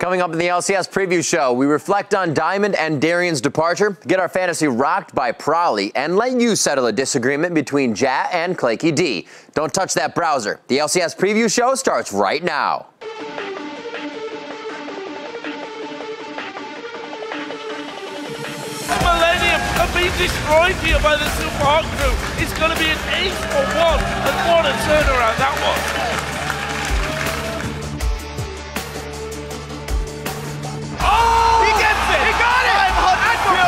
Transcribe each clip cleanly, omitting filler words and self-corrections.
Coming up in the LCS preview show, we reflect on Diamond and Darian's departure, get our fantasy rocked by Prolly, and let you settle a disagreement between Ja and Claky D. Don't touch that browser. The LCS preview show starts right now. Millennium have been destroyed here by the Super Hot crew. It's going to be an 8 for 1, and what a turnaround that was. Oh! He gets it! He got it! 500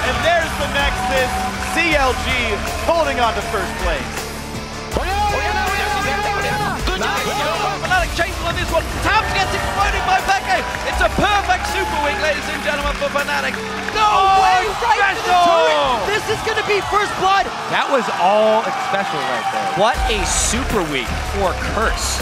and there's the Nexus. CLG holding on to first place. Good Fnatic chasing on this one. Tabs gets exploded by Peke. It's a perfect super week, ladies and gentlemen, for Fnatic. No way! Right to the turret! This is going to be first blood. That was all special right there. What a super week for Curse.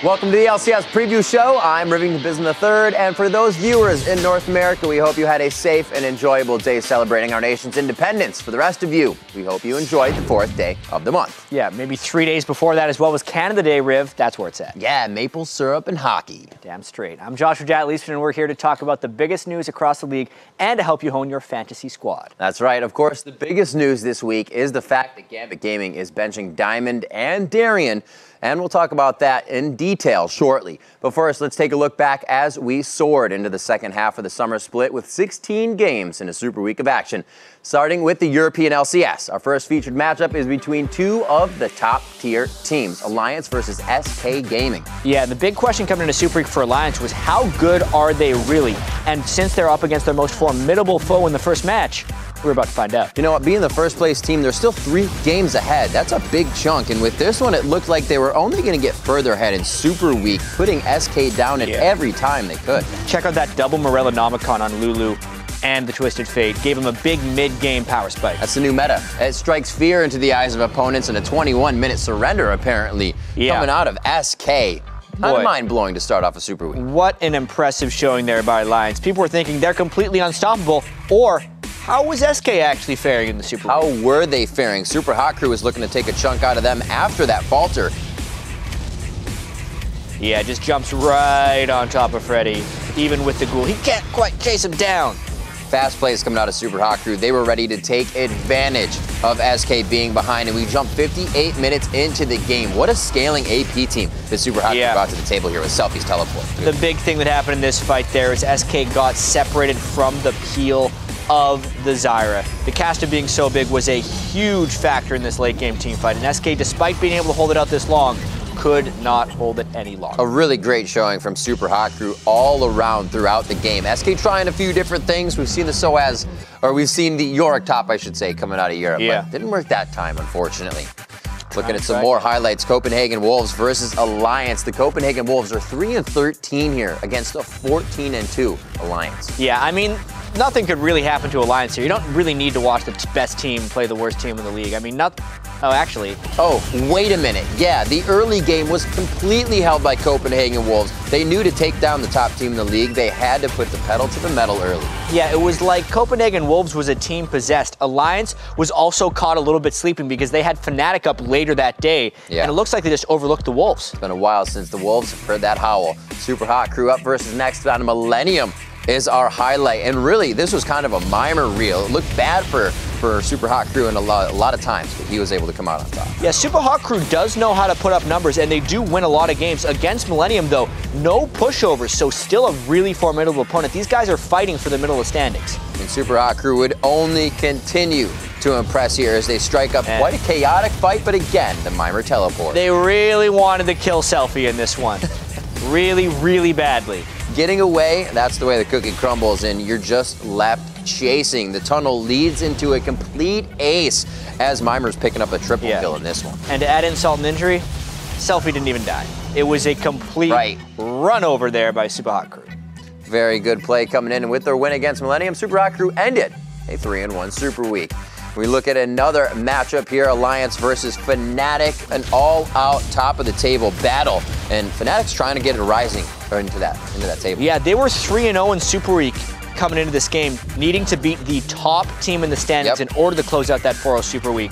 Welcome to the LCS preview show. I'm Rivington Bisman III, and for those viewers in North America, we hope you had a safe and enjoyable day celebrating our nation's independence. For the rest of you, we hope you enjoyed the 4th day of the month. Yeah, maybe 3 days before that as well was Canada Day, Riv. That's where it's at. Yeah, maple syrup and hockey. Damn straight. I'm Joshua Jatt-Leesman, and we're here to talk about the biggest news across the league and to help you hone your fantasy squad. That's right. Of course, the biggest news this week is the fact that Gambit Gaming is benching Diamond and Darian, and we'll talk about that in detail shortly. But first, let's take a look back as we soared into the second half of the summer split with 16 games in a super week of action. Starting with the European LCS. Our first featured matchup is between two of the top-tier teams, Alliance versus SK Gaming. Yeah, the big question coming into Super Week for Alliance was how good are they really? And since they're up against their most formidable foe in the first match, we're about to find out. You know what, being the first place team, they're still 3 games ahead. That's a big chunk, and with this one, it looked like they were only going to get further ahead in Super Week, putting SK down at every time they could. Check out that double Morella Nomicon on Lulu and the Twisted Fate. Gave him a big mid-game power spike. That's the new meta. It strikes fear into the eyes of opponents, and a 21-minute surrender, apparently, coming out of SK. Kind of mind-blowing to start off a Super Week. What an impressive showing there by Alliance. People were thinking they're completely unstoppable, or how was SK actually faring in the Super Week? How were they faring? Super Hot Crew was looking to take a chunk out of them after that falter. Yeah, just jumps right on top of Freddy, even with the ghoul. He can't quite chase him down. Fast plays coming out of Super Hot Crew. They were ready to take advantage of SK being behind, and we jumped 58 minutes into the game. What a scaling AP team that Super Hot Crew brought to the table here with Selfie's teleport. The big thing that happened in this fight there is SK got separated from the peel of the Zyra. The caster being so big was a huge factor in this late game team fight, and SK, despite being able to hold it out this long, could not hold it any longer. A really great showing from Super Hot Crew all around throughout the game. SK trying a few different things. We've seen the SOAS, or we've seen the Yorick top, I should say, coming out of Europe. Yeah. But didn't work that time, unfortunately. Looking at some more highlights, Copenhagen Wolves versus Alliance. The Copenhagen Wolves are 3-13 here against a 14-2 Alliance. Yeah, I mean, nothing could really happen to Alliance here. You don't really need to watch the best team play the worst team in the league. I mean, Oh, wait a minute. Yeah, the early game was completely held by Copenhagen Wolves. They knew to take down the top team in the league, they had to put the pedal to the metal early. Yeah, it was like Copenhagen Wolves was a team possessed. Alliance was also caught a little bit sleeping because they had Fnatic up later that day, and it looks like they just overlooked the Wolves. It's been a while since the Wolves have heard that howl. Super Hot Crew up versus next on Millennium is our highlight, and really, this was kind of a mimer reel. It looked bad for Super Hot Crew in a lot of times, but he was able to come out on top. Yeah, Super Hot Crew does know how to put up numbers, and they do win a lot of games. Against Millennium, though, no pushovers, so still a really formidable opponent. These guys are fighting for the middle of the standings. And Super Hot Crew would only continue to impress here as they strike up quite a chaotic fight, but again, the mimer teleport. They really wanted to kill Selfie in this one. Really, really badly. Getting away, that's the way the cookie crumbles, and you're just left chasing. The tunnel leads into a complete ace as Mimer's picking up a triple kill in this one. And to add insult and injury, Selfie didn't even die. It was a complete run over there by Super Hot Crew. Very good play coming in, and with their win against Millennium, Super Hot Crew ended a 3-1 Super Week. We look at another matchup here, Alliance versus Fnatic, an all-out top-of-the-table battle, and Fnatic's trying to get it rising into that table. Yeah, they were 3-0 in Super Week coming into this game, needing to beat the top team in the standings in order to close out that 4-0 Super Week.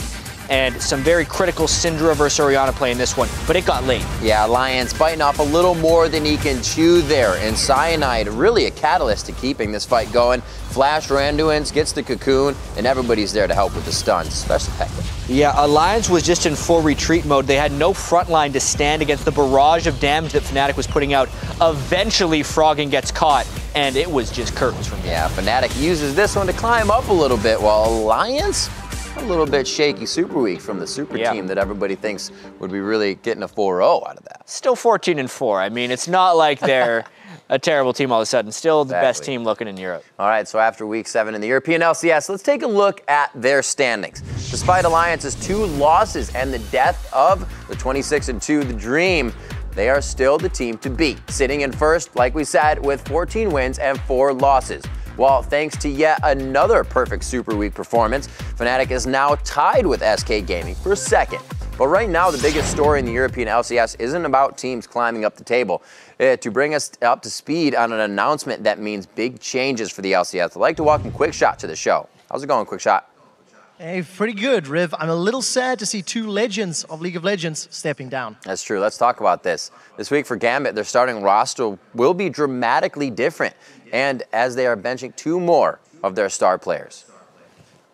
and some very critical Syndra versus Orianna play in this one, but it got late. Yeah, Alliance biting off a little more than he can chew there, and Cyanide really a catalyst to keeping this fight going. Flash Randuin's gets the cocoon, and everybody's there to help with the stuns, especially Pekka. Yeah, Alliance was just in full retreat mode. They had no front line to stand against the barrage of damage that Fnatic was putting out. Eventually, Froggen gets caught, and it was just curtains from there. Yeah, Fnatic uses this one to climb up a little bit, while Alliance, a little bit shaky super weak from the super team that everybody thinks would be really getting a 4-0 out of that. Still 14-4. I mean, it's not like they're a terrible team all of a sudden. Still the best team looking in Europe. All right, so after week 7 in the European LCS, let's take a look at their standings. Despite Alliance's 2 losses and the death of the 26-2 The Dream, they are still the team to beat, sitting in first, like we said, with 14 wins and 4 losses. Well, thanks to yet another perfect Super Week performance, Fnatic is now tied with SK Gaming for second. But right now, the biggest story in the European LCS isn't about teams climbing up the table. To bring us up to speed on an announcement that means big changes for the LCS, I'd like to welcome QuickShot to the show. How's it going, QuickShot? Hey, pretty good, Riv. I'm a little sad to see 2 legends of League of Legends stepping down. That's true. Let's talk about this. This week for Gambit, their starting roster will be dramatically different, and as they are benching 2 more of their star players.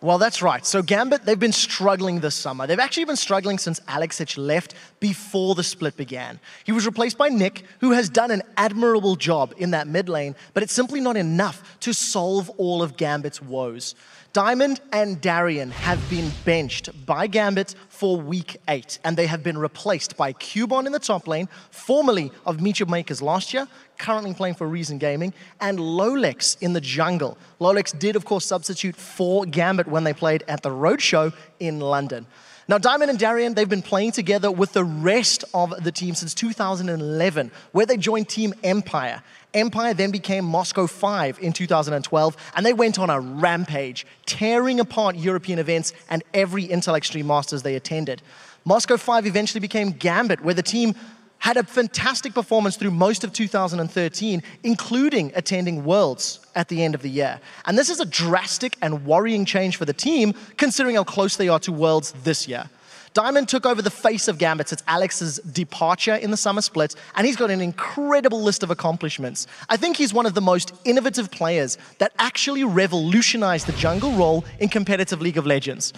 Well, that's right. So Gambit, they've been struggling this summer. They've actually been struggling since Alexic left before the split began. He was replaced by Nick, who has done an admirable job in that mid lane, but it's simply not enough to solve all of Gambit's woes. Diamond and Darien have been benched by Gambit for week 8, and they have been replaced by Cubon in the top lane, formerly of Meteor Makers last year, currently playing for Reason Gaming, and Lolex in the jungle. Lolex did, of course, substitute for Gambit when they played at the Roadshow in London. Now, Diamond and Darien, they've been playing together with the rest of the team since 2011, where they joined Team Empire. Empire then became Moscow 5 in 2012, and they went on a rampage, tearing apart European events and every Intel Extreme Masters they attended. Moscow 5 eventually became Gambit, where the team had a fantastic performance through most of 2013, including attending Worlds at the end of the year. And this is a drastic and worrying change for the team, considering how close they are to Worlds this year. Diamond took over the face of Gambit since Alex's departure in the summer split, and he's got an incredible list of accomplishments. I think he's one of the most innovative players that actually revolutionized the jungle role in competitive League of Legends.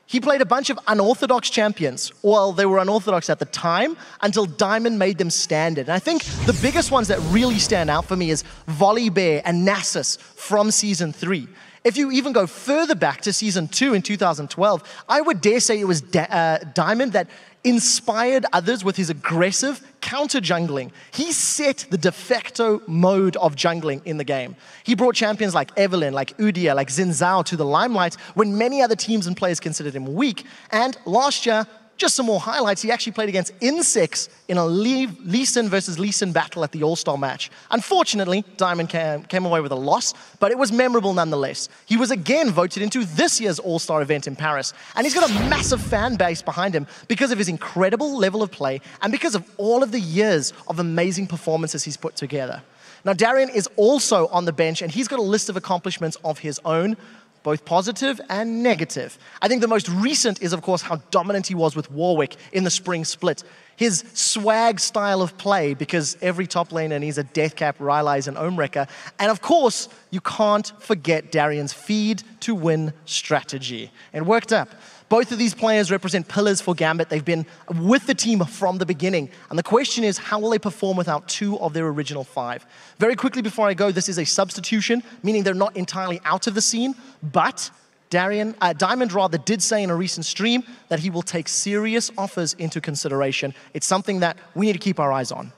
He played a bunch of unorthodox champions. Well, they were unorthodox at the time until Diamond made them standard. And I think the biggest ones that really stand out for me is Volibear and Nasus from Season 3. If you even go further back to Season 2 in 2012, I would dare say it was Diamond that inspired others with his aggressive counter-jungling. He set the de facto mode of jungling in the game. He brought champions like Evelynn, like Udyr, like Xin Zhao to the limelight when many other teams and players considered him weak. And last year, just some more highlights, he actually played against Insects in a Lee Sin versus Lee Sin battle at the All-Star match. Unfortunately, Diamond came away with a loss, but it was memorable nonetheless. He was again voted into this year's All-Star event in Paris, and he's got a massive fan base behind him because of his incredible level of play and because of all of the years of amazing performances he's put together. Now, Darien is also on the bench, and he's got a list of accomplishments of his own, both positive and negative. I think the most recent is, of course, how dominant he was with Warwick in the spring split. His swag style of play, because every top laner needs a Deathcap, Rylai's, and Omewrecker. And of course, you can't forget Darien's feed to win strategy. It worked up. Both of these players represent pillars for Gambit. They've been with the team from the beginning. And the question is, how will they perform without 2 of their original 5? Very quickly before I go, this is a substitution, meaning they're not entirely out of the scene, but Diamond rather did say in a recent stream that he will take serious offers into consideration. It's something that we need to keep our eyes on.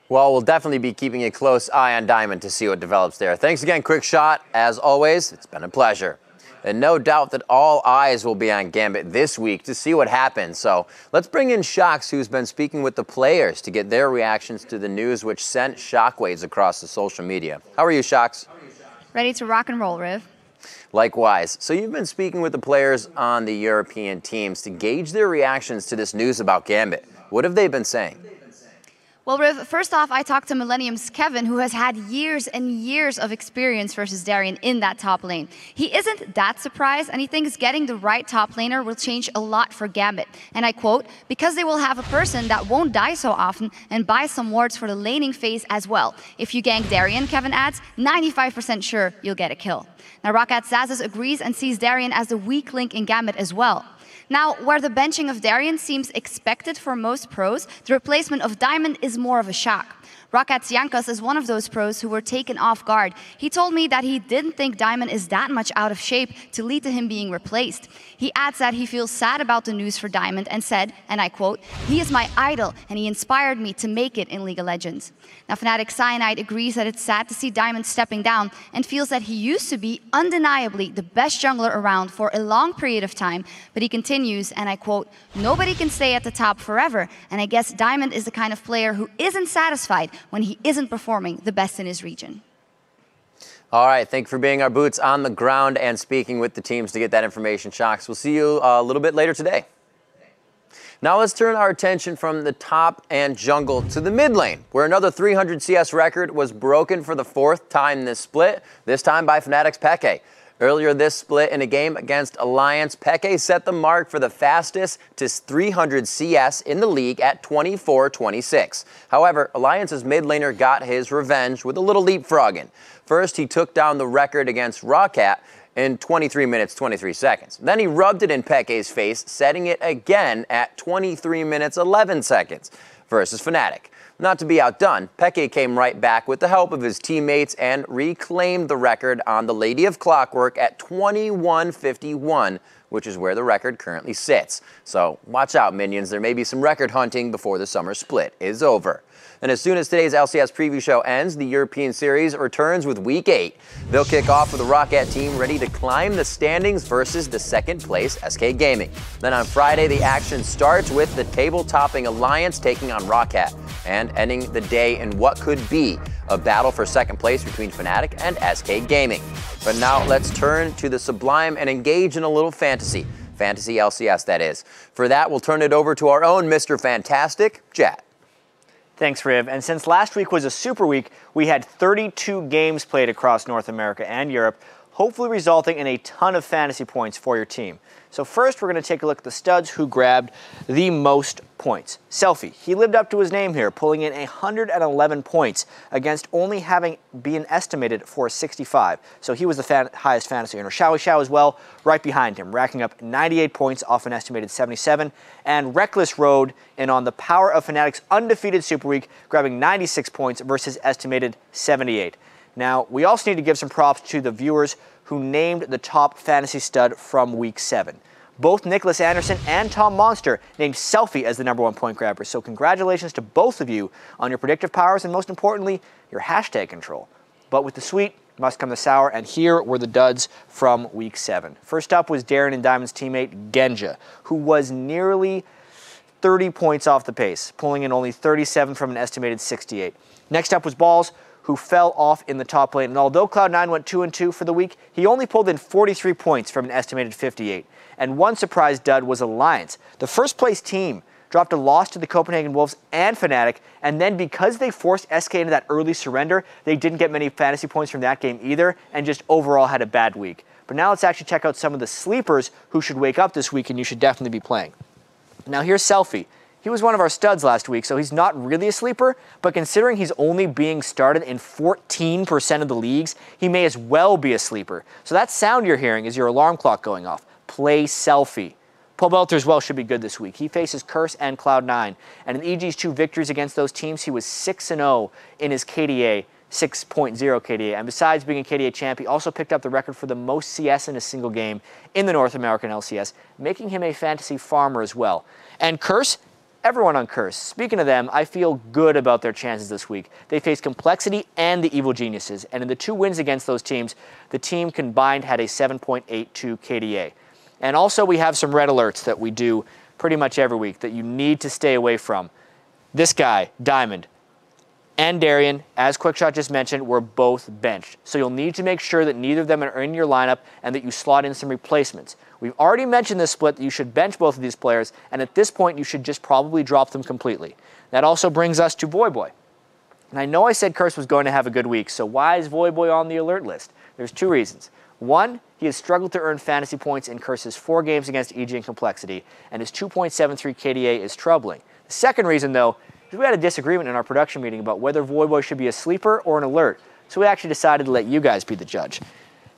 Well, we'll definitely be keeping a close eye on Diamond to see what develops there. Thanks again, QuickShot. As always, it's been a pleasure. And no doubt that all eyes will be on Gambit this week to see what happens. So let's bring in Shox, who's been speaking with the players to get their reactions to the news, which sent shockwaves across the social media. How are you, Shox? Ready to rock and roll, Riv. Likewise. So you've been speaking with the players on the European teams to gauge their reactions to this news about Gambit. What have they been saying? Well, Riv, first off, I talked to Millennium's Kevin, who has had years and years of experience versus Darien in that top lane. He isn't that surprised, and he thinks getting the right top laner will change a lot for Gambit. And I quote, because they will have a person that won't die so often and buy some wards for the laning phase as well. If you gank Darien, Kevin adds, 95% sure you'll get a kill. Now, Rockat Zazas agrees and sees Darien as the weak link in Gambit as well. Now, where the benching of Darien seems expected for most pros, the replacement of Diamond is more of a shock. Rockat Yankas is one of those pros who were taken off guard. He told me that he didn't think Diamond is that much out of shape to lead to him being replaced. He adds that he feels sad about the news for Diamond and said, and I quote, "He is my idol and he inspired me to make it in League of Legends." Now, Fnatic Cyanide agrees that it's sad to see Diamond stepping down and feels that he used to be undeniably the best jungler around for a long period of time, but he continues, and I quote, "Nobody can stay at the top forever, and I guess Diamond is the kind of player who isn't satisfied when he isn't performing the best in his region." All right, thank you for being our boots on the ground and speaking with the teams to get that information, Shocks. We'll see you a little bit later today. Now let's turn our attention from the top and jungle to the mid lane, where another 300 CS record was broken for the 4th time this split, this time by Fnatic's Peke. Earlier this split in a game against Alliance, Peke set the mark for the fastest to 300 CS in the league at 24:26. However, Alliance's mid laner got his revenge with a little leapfrogging. First, he took down the record against Rockat in 23 minutes, 23 seconds. Then he rubbed it in Peke's face, setting it again at 23 minutes, 11 seconds versus Fnatic. Not to be outdone, Peke came right back with the help of his teammates and reclaimed the record on the Lady of Clockwork at 21:51, which is where the record currently sits. So watch out, minions. There may be some record hunting before the summer split is over. And as soon as today's LCS preview show ends, the European Series returns with Week 8. They'll kick off with the Rockat team ready to climb the standings versus the 2nd place SK Gaming. Then on Friday, the action starts with the table-topping Alliance taking on Rockat and ending the day in what could be a battle for 2nd place between Fnatic and SK Gaming. But now let's turn to the Sublime and engage in a little fantasy. Fantasy LCS, that is. For that, we'll turn it over to our own Mr. Fantastic, Jet. Thanks, Riv. And since last week was a super week, we had 32 games played across North America and Europe, hopefully resulting in a ton of fantasy points for your team. So first, we're going to take a look at the studs who grabbed the most points. Selfie, he lived up to his name here, pulling in 111 points against only having been estimated for 65. So he was the highest fantasy earner. Xiao Xiao as well, right behind him, racking up 98 points off an estimated 77. And Reckless rode in on the power of Fnatic's undefeated Super Week, grabbing 96 points versus estimated 78. Now, we also need to give some props to the viewers who named the top fantasy stud from Week 7. Both Nicholas Anderson and Tom Monster named Selfie as the #1 point grabber. So congratulations to both of you on your predictive powers and most importantly, your hashtag control. But with the sweet must come the sour, and here were the duds from Week 7. First up was Darren and Diamond's teammate Genja, who was nearly 30 points off the pace, pulling in only 37 from an estimated 68. Next up was Balls, who fell off in the top lane. And although Cloud9 went 2-2 for the week, he only pulled in 43 points from an estimated 58. And one surprise dud was Alliance. The first place team dropped a loss to the Copenhagen Wolves and Fnatic, and then because they forced SK into that early surrender, they didn't get many fantasy points from that game either, and just overall had a bad week. But now let's actually check out some of the sleepers who should wake up this week and you should definitely be playing. Now here's Selfie. He was one of our studs last week, so he's not really a sleeper, but considering he's only being started in 14% of the leagues, he may as well be a sleeper. So that sound you're hearing is your alarm clock going off. Play Selfie. Pobelter as well should be good this week. He faces Curse and Cloud9, and in EG's 2 victories against those teams, he was 6-0 in his KDA, 6.0 KDA. And besides being a KDA champ, he also picked up the record for the most CS in a single game in the North American LCS, making him a fantasy farmer as well. And Curse, everyone on Curse. Speaking of them, I feel good about their chances this week. They face Complexity and the Evil Geniuses, and in the 2 wins against those teams, the team combined had a 7.82 KDA. And also we have some red alerts that we do pretty much every week that you need to stay away from. This guy, Diamond, and Darian, as QuickShot just mentioned, were both benched. So you'll need to make sure that neither of them are in your lineup and that you slot in some replacements. We've already mentioned this split that you should bench both of these players, and at this point you should just probably drop them completely. That also brings us to Voyboy. And I know I said Curse was going to have a good week, so why is Voyboy on the alert list? There's 2 reasons. One, he has struggled to earn fantasy points in Curse's 4 games against EG and Complexity, and his 2.73 KDA is troubling. The second reason, though, is we had a disagreement in our production meeting about whether Voyboy should be a sleeper or an alert, so we actually decided to let you guys be the judge.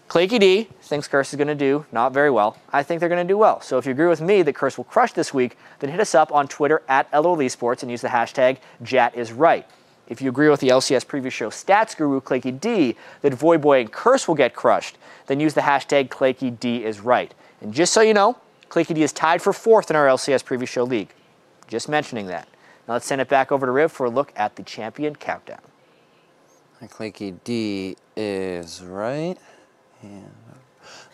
Claky D thinks Curse is going to do not very well. I think they're going to do well. So if you agree with me that Curse will crush this week, then hit us up on Twitter at LOL Esports and use the hashtag JatIsRight. If you agree with the LCS Preview Show stats guru Claky D that Voyboy and Curse will get crushed, then use the hashtag ClakyDisRight. And just so you know, Claky D is tied for 4th in our LCS Preview Show league. Just mentioning that. Now let's send it back over to Riv for a look at the champion countdown. Claky D is right.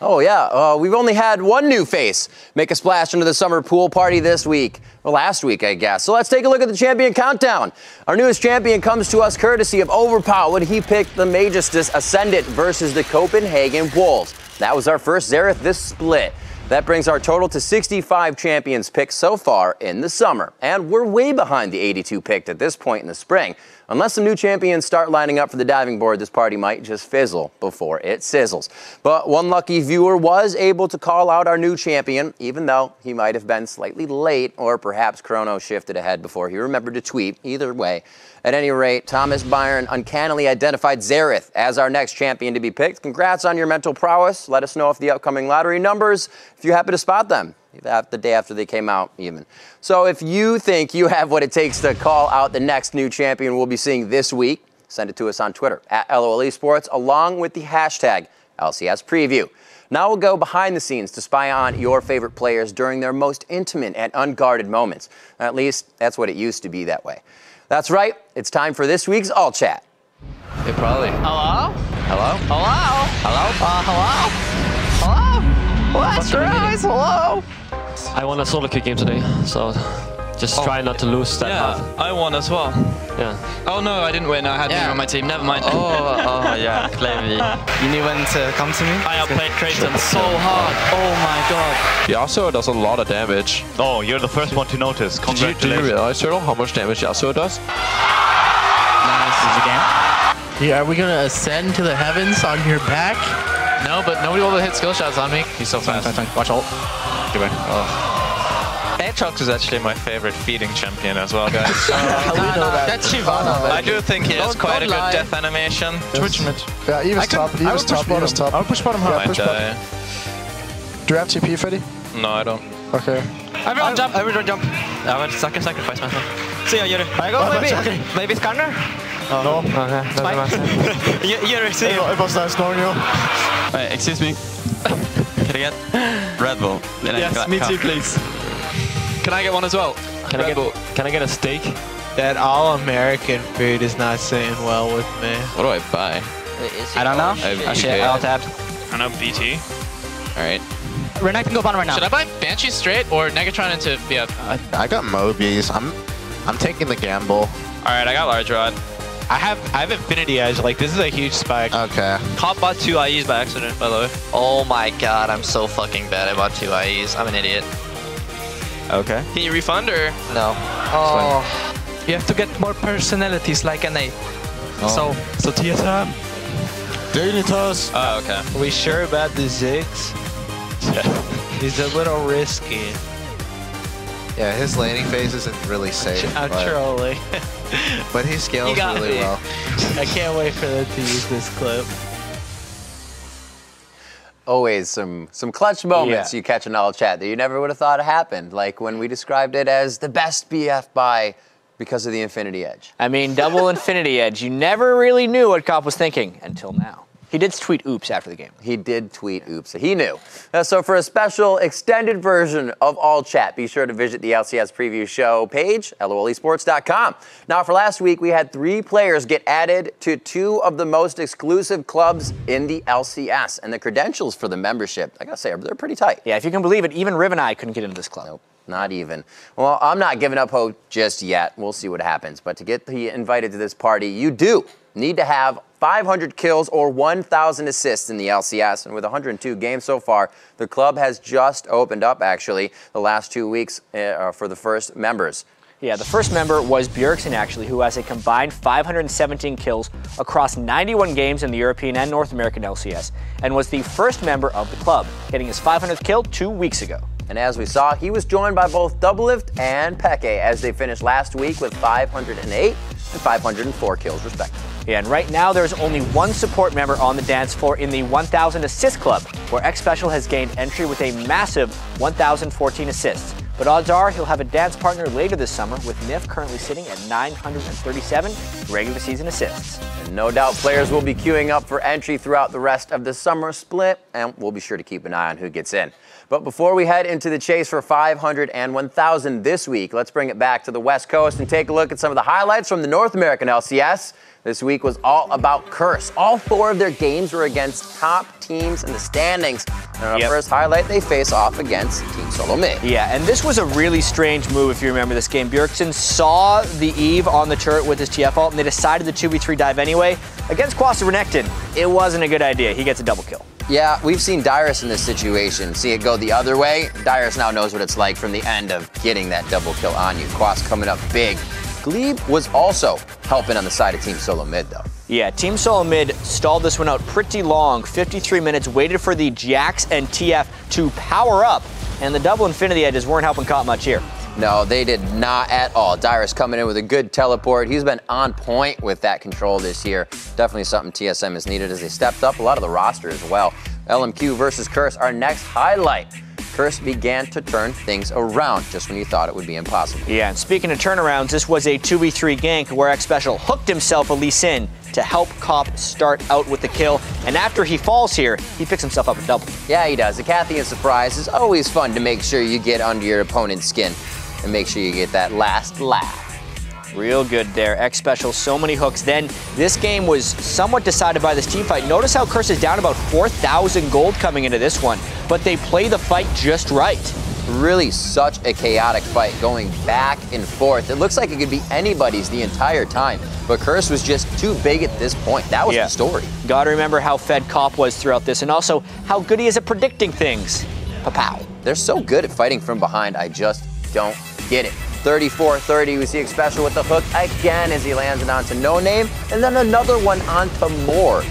Oh yeah, we've only had one new face make a splash into the summer pool party this week. Well, last week, I guess. So let's take a look at the champion countdown. Our newest champion comes to us courtesy of Overpowered. He picked the Majestus Ascendant versus the Copenhagen Wolves. That was our first Xerath this split. That brings our total to 65 champions picked so far in the summer. And we're way behind the 82 picked at this point in the spring. Unless some new champions start lining up for the diving board, this party might just fizzle before it sizzles. But one lucky viewer was able to call out our new champion, even though he might have been slightly late or perhaps Chrono shifted ahead before he remembered to tweet. Either way, at any rate, Thomas Byron uncannily identified Xerath as our next champion to be picked. Congrats on your mental prowess. Let us know if the upcoming lottery numbers, if you happen to spot them. The day after they came out, even. So if you think you have what it takes to call out the next new champion we'll be seeing this week, send it to us on Twitter at LOL Esports along with the hashtag LCS Preview. Now we'll go behind the scenes to spy on your favorite players during their most intimate and unguarded moments. At least that's what it used to be that way. That's right, it's time for this week's All Chat. Hey, probably. Hello? Hello? Hello? Hello? Hello? Hello? What's guys? Hello? I won a solo queue game today, so just try not to lose that half. I won as well. Yeah. Oh no, I didn't win. I had you on my team. Never mind. Oh yeah, clearly. You knew when to come to me? I outplayed Creighton so hard. Oh my god. Yasuo does a lot of damage. Oh, you're the first one to notice. Congratulations. Did you realize, Turtle, how much damage Yasuo does? Nice. Is it game? Yeah, are we gonna ascend to the heavens on your back? No, but nobody will hit skill shots on me. He's so fast. Watch ult. Goodbye. Aatrox is actually my favorite feeding champion as well, guys. That's Shivana. I do think he has quite a good death animation. Twitch mid. Yeah, Eva's top. Eva's top. Eva's top. I'll push bottom half. Push bottom. Do you have TP, Freddy? No, I don't. Okay. Everyone jump. Everyone jump. I went second sacrifice myself. See ya, Yuri. I go, maybe. Maybe Skarner? No. Okay. Spike. Yuri, see you. It was nice knowing you. Wait, excuse me. Can I get Red Bull? Yes, me too, please. Can I get one as well? Can I get a steak? That all-American food is not sitting well with me. What do I buy? I don't know. I'll tap. I know BT. Alright. Renekton can go bottom right now. Should I buy Banshee straight or Negatron into BF? I got Mobies. I'm taking the gamble. Alright, I got Large Rod. I have Infinity Edge. Like, this is a huge spike. Okay. Cop bought 2 IEs by accident, by the way. Oh my god, I'm so fucking bad. I bought 2 IEs. I'm an idiot. Okay. Can you refund or? No. Oh. You have to get more personalities like an A. Oh. So TSM. Dignitas. Oh, okay. We sure about the Ziggs? He's a little risky. Yeah, his laning phase isn't really safe. I'm trolling. But he scales really well. I can't wait for them to use this clip. Always some clutch moments you catch in All Chat that you never would have thought happened, like when we described it as the best BF buy because of the Infinity Edge. I mean, double Infinity Edge. You never really knew what Cop was thinking until now. He did tweet oops after the game. He did tweet oops. He knew. So for a special extended version of All Chat, be sure to visit the LCS Preview Show page, lolesports.com. Now for last week, we had 3 players get added to 2 of the most exclusive clubs in the LCS. And the credentials for the membership, I gotta say, they're pretty tight. Yeah, if you can believe it, even Riv and I couldn't get into this club. Nope. Not even. Well, I'm not giving up hope just yet. We'll see what happens. But to get invited to this party, you do need to have 500 kills or 1,000 assists in the LCS. And with 102 games so far, the club has just opened up, actually, the last 2 weeks for the first members. Yeah, the first member was Bjergsen, actually, who has a combined 517 kills across 91 games in the European and North American LCS, and was the first member of the club, getting his 500th kill 2 weeks ago. And as we saw, he was joined by both Doublelift and Peke as they finished last week with 508 and 504 kills, respectively. Yeah, and right now there's only one support member on the dance floor in the 1,000 Assist Club, where xSpecial has gained entry with a massive 1,014 assists. But odds are he'll have a dance partner later this summer, with Nif currently sitting at 937 regular season assists. And no doubt players will be queuing up for entry throughout the rest of the summer split, and we'll be sure to keep an eye on who gets in. But before we head into the chase for 500 and 1,000 this week, let's bring it back to the West Coast and take a look at some of the highlights from the North American LCS. This week was all about Curse. All 4 of their games were against top teams in the standings. And on our first highlight, they face off against Team Solo Mid. Yeah, and this was a really strange move if you remember this game. Bjergsen saw the Eve on the turret with his TF ult, and they decided the 2v3 dive anyway. Against Quasta Renekton, it wasn't a good idea. He gets a double kill. Yeah, we've seen Dyrus in this situation. See it go the other way. Dyrus now knows what it's like from the end of getting that double kill on you. Quast coming up big. Glebe was also helping on the side of Team Solo Mid, though. Yeah, Team Solo Mid stalled this one out pretty long. 53 minutes, waited for the Jax and TF to power up, and the double Infinity Edges weren't helping Cop much here. No, they did not at all. Dyrus coming in with a good teleport. He's been on point with that control this year. Definitely something TSM has needed as they stepped up a lot of the roster as well. LMQ versus Curse, our next highlight. Curse began to turn things around just when you thought it would be impossible. Yeah, and speaking of turnarounds, this was a 2v3 gank where xSpecial hooked himself a Lee Sin to help Cop start out with the kill. And after he falls here, he picks himself up a double. Yeah, he does. A Cathian surprise is always fun to make sure you get under your opponent's skin and make sure you get that last laugh. Real good there. xSpecial, so many hooks. Then this game was somewhat decided by this team fight. Notice how Curse is down about 4,000 gold coming into this one, but they play the fight just right. Really such a chaotic fight going back and forth. It looks like it could be anybody's the entire time, but Curse was just too big at this point. That was the story. Gotta remember how fed Cop was throughout this, and also how good he is at predicting things. Pa-pow. They're so good at fighting from behind, I just don't get it. 34-30, we see xSpecial with the hook again as he lands it onto No Name, and then another one onto Moore.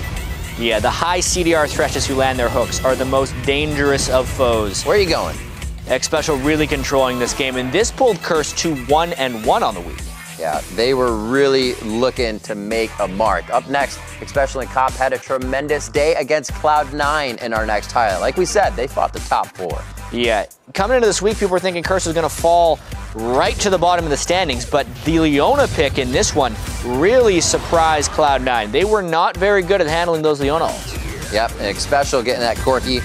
Yeah, the high CDR Threshes who land their hooks are the most dangerous of foes. Where are you going? xSpecial really controlling this game, and this pulled Curse to 1-1 on the week. Yeah, they were really looking to make a mark. Up next, xSpecial and Cop had a tremendous day against Cloud9 in our next highlight. Like we said, they fought the top 4. Yeah, coming into this week, people were thinking Curse was going to fall right to the bottom of the standings, but the Leona pick in this one really surprised Cloud9. They were not very good at handling those Leona ults. Yep, and xSpecial getting that Corki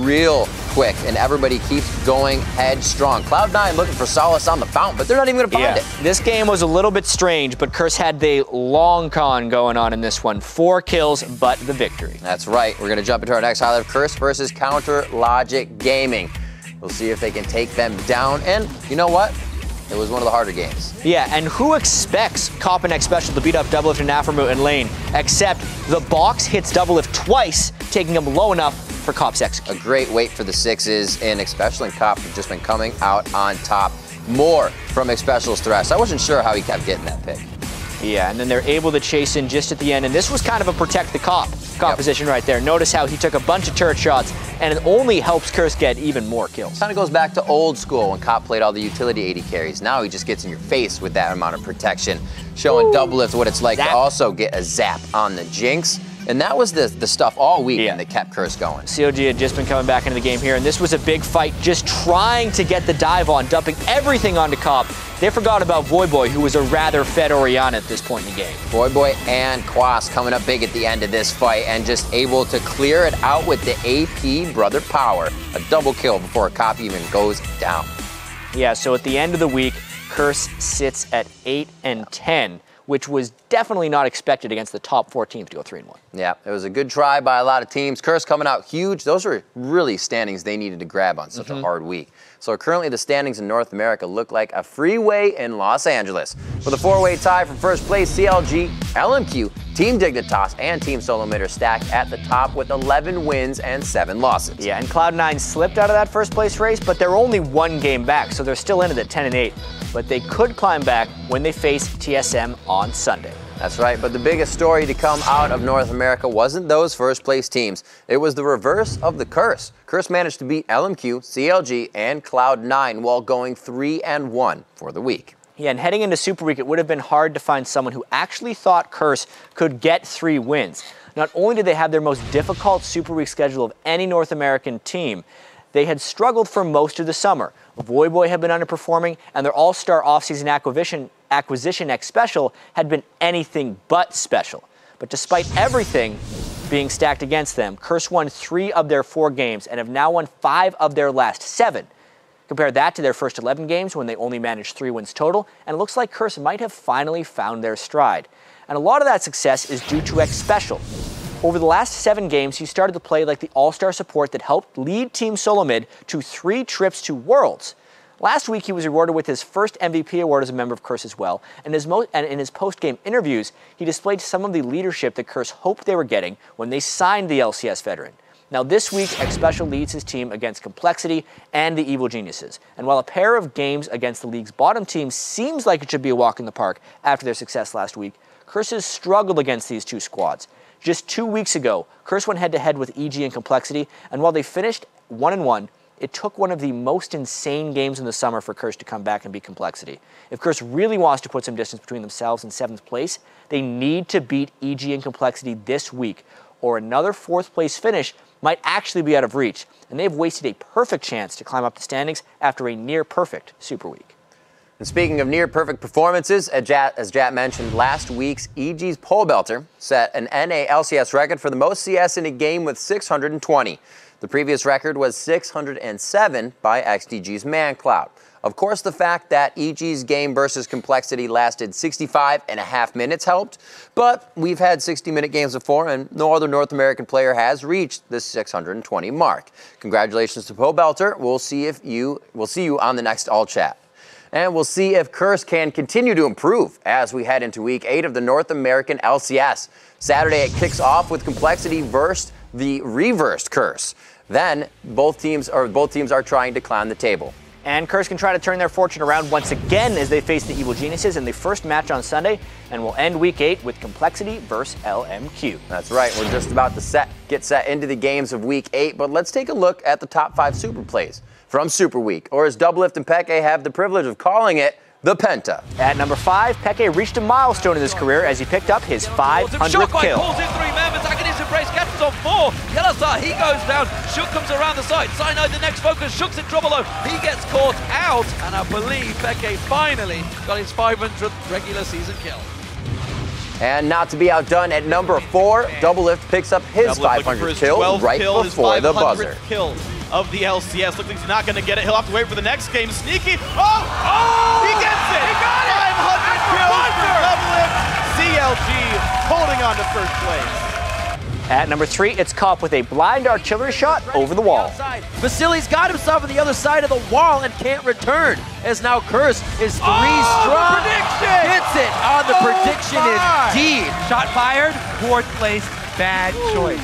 real quick, and everybody keeps going headstrong. Cloud9 looking for solace on the fountain, but they're not even going to find it. This game was a little bit strange, but Curse had the long con going on in this one. 4 kills, but the victory. That's right. We're going to jump into our next highlight of Curse versus Counter Logic Gaming. We'll see if they can take them down, and you know what? It was one of the harder games. Yeah, and who expects Cop and xSpecial to beat up Doublelift and Aphromoo in lane, except the box hits Doublelift twice, taking him low enough for Cop's execute. A great wait for the 6s, and xSpecial and Cop have just been coming out on top. More from xSpecial's Thresh. I wasn't sure how he kept getting that pick. Yeah, and then they're able to chase in just at the end, and this was kind of a protect the Cop position right there. Notice how he took a bunch of turret shots, and it only helps Curse get even more kills. Kind of goes back to old school when Cop played all the utility AD carries. Now he just gets in your face with that amount of protection, showing Doublelift what it's like to also get a zap on the Jinx. And that was the stuff all weekend that kept Curse going. COG had just been coming back into the game here, and this was a big fight, just trying to get the dive on, dumping everything onto Cop. They forgot about Voyboy, who was a rather fed Orianna at this point in the game. Voyboy and Quas coming up big at the end of this fight and just able to clear it out with the AP Brother Power. A double kill before Cop even goes down. Yeah, so at the end of the week, Curse sits at 8-10. Which was definitely not expected against the top 14 to go 3-1. Yeah, it was a good try by a lot of teams. Curse coming out huge. Those were really standings they needed to grab on such a hard week. So currently the standings in North America look like a freeway in Los Angeles. With a 4-way tie for first place, CLG, LMQ, Team Dignitas, and Team Solo Mid are stacked at the top with 11 wins and 7 losses. Yeah, and Cloud9 slipped out of that first place race, but they're only 1 game back, so they're still in it at 10-8. But they could climb back when they face TSM on Sunday. That's right, but the biggest story to come out of North America wasn't those first place teams. It was the reverse of the Curse. Curse managed to beat LMQ, CLG, and Cloud9 while going 3-1 for the week. Yeah, and heading into Super Week, it would have been hard to find someone who actually thought Curse could get 3 wins. Not only did they have their most difficult Super Week schedule of any North American team, they had struggled for most of the summer. Voyboy had been underperforming, and their all-star offseason acquisition X Special had been anything but special. But despite everything being stacked against them, Curse won 3 of their 4 games and have now won 5 of their last 7. Compare that to their first 11 games when they only managed 3 wins total, and it looks like Curse might have finally found their stride. And a lot of that success is due to X Special. Over the last 7 games, he started to play like the all-star support that helped lead Team Solo Mid to 3 trips to Worlds. Last week, he was rewarded with his first MVP award as a member of Curse as well, and in his post-game interviews, he displayed some of the leadership that Curse hoped they were getting when they signed the LCS veteran. Now this week, X Special leads his team against Complexity and the Evil Geniuses, and while a pair of games against the league's bottom team seems like it should be a walk in the park after their success last week, Curse has struggled against these 2 squads. Just 2 weeks ago, Curse went head-to-head with EG and Complexity, and while they finished 1-1, it took one of the most insane games in the summer for Curse to come back and beat Complexity. If Curse really wants to put some distance between themselves and 7th place, they need to beat EG and Complexity this week, or another 4th place finish might actually be out of reach, and they've wasted a perfect chance to climb up the standings after a near-perfect Super Week. And speaking of near-perfect performances, as Jat mentioned, last week's EG's Pobelter set an NA LCS record for the most CS in a game with 620. The previous record was 607 by XDG's ManCloud. Of course, the fact that EG's game versus Complexity lasted 65.5 minutes helped, but we've had 60-minute games before, and no other North American player has reached the 620 mark. Congratulations to Pobelter. We'll see you on the next All Chat. And we'll see if Curse can continue to improve as we head into Week 8 of the North American LCS. Saturday, it kicks off with Complexity versus the reversed Curse. Then, both teams are trying to climb the table. And Curse can try to turn their fortune around once again as they face the Evil Geniuses in the first match on Sunday, and we'll end Week 8 with Complexity versus LMQ. That's right, we're just about to get set into the games of Week 8, but let's take a look at the top 5 super plays from Super Week, or as Doublelift and Peke have the privilege of calling it, the Penta. At number 5, Peke reached a milestone in his career as he picked up his 500th kill. Pulls in 3 members, Agony's Embrace catches on 4. Yellowstar, he goes down. Shook comes around the side. Sino, the next focus. Shook's in trouble though. He gets caught out, and I believe Peke finally got his 500th regular season kill. And not to be outdone, at number 4, Doublelift picks up his 500th kill right before the buzzer. Kill of the LCS. Looks like he's not going to get it. He'll have to wait for the next game. Sneaky. Oh! He gets it! He got it! 500 kills for Doublelift. CLG holding on to first place. At number 3, it's Cop with a blind artillery shot over the wall. Vasily's got himself on the other side of the wall and can't return, as now Curse is 3 strong. Hits it on the prediction indeed. Shot fired, 4th place, bad choice.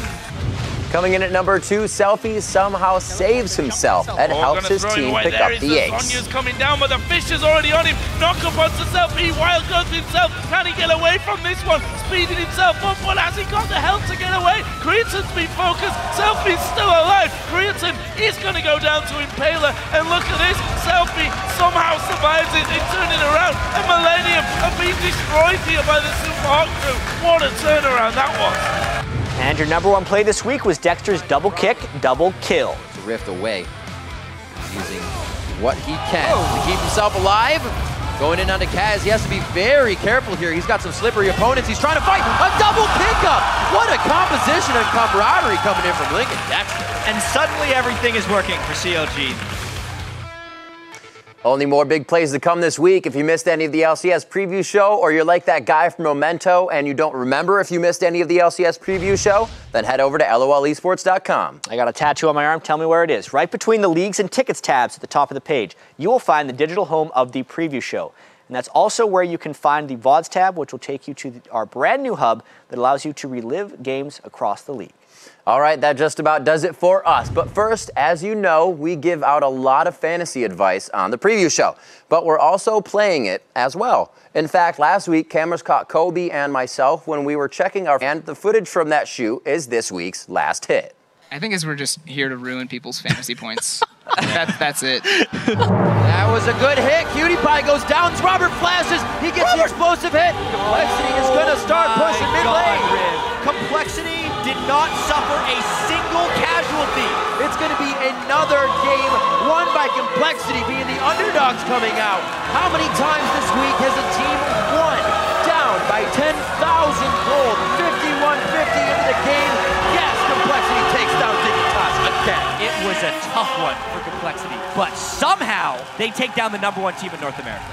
Coming in at number 2, Selfie somehow saves himself and helps his team pick up the ace. Sonya's coming down, but the fish is already on him. Knock up onto Selfie, wild goes himself. Can he get away from this one? Speeding himself up, but has he got the help to get away? Creaton's been focused, Selfie's still alive. Creaton is going to go down to Impaler, and look at this. Selfie somehow survives it. They turn it around, and Millennium are being destroyed here by the Super Hawk crew. What a turnaround that was. And your number 1 play this week was Dexter's double kick, double kill. To rift away, using what he can to keep himself alive. Going in onto Kaz, he has to be very careful here. He's got some slippery opponents. He's trying to fight a double pickup. What a composition and camaraderie coming in from Lincoln Dexter. And suddenly everything is working for CLG. Only more big plays to come this week. If you missed any of the LCS preview show, or you're like that guy from Memento and you don't remember if you missed any of the LCS preview show, then head over to lolesports.com. I got a tattoo on my arm. Tell me where it is. Right between the leagues and tickets tabs at the top of the page, you will find the digital home of the preview show. And that's also where you can find the VODs tab, which will take you to our brand new hub that allows you to relive games across the league. All right, that just about does it for us. But first, as you know, we give out a lot of fantasy advice on the preview show, but we're also playing it as well. In fact, last week, cameras caught Kobe and myself when we were checking and the footage from that shoot is this week's last hit. I think we're just here to ruin people's fantasy points. That's it. That was a good hit. Cutie Pie goes down. Robert flashes. He gets the explosive hit. Complexity is going to start pushing mid lane. Complexity did not suffer a single casualty. It's going to be another game won by Complexity, being the underdogs coming out. How many times this week has a team won down by 10,000 gold? 51-50 into the game. Yes, Complexity takes down Dignitas again. It was a tough one for Complexity, but somehow they take down the #1 team in North America.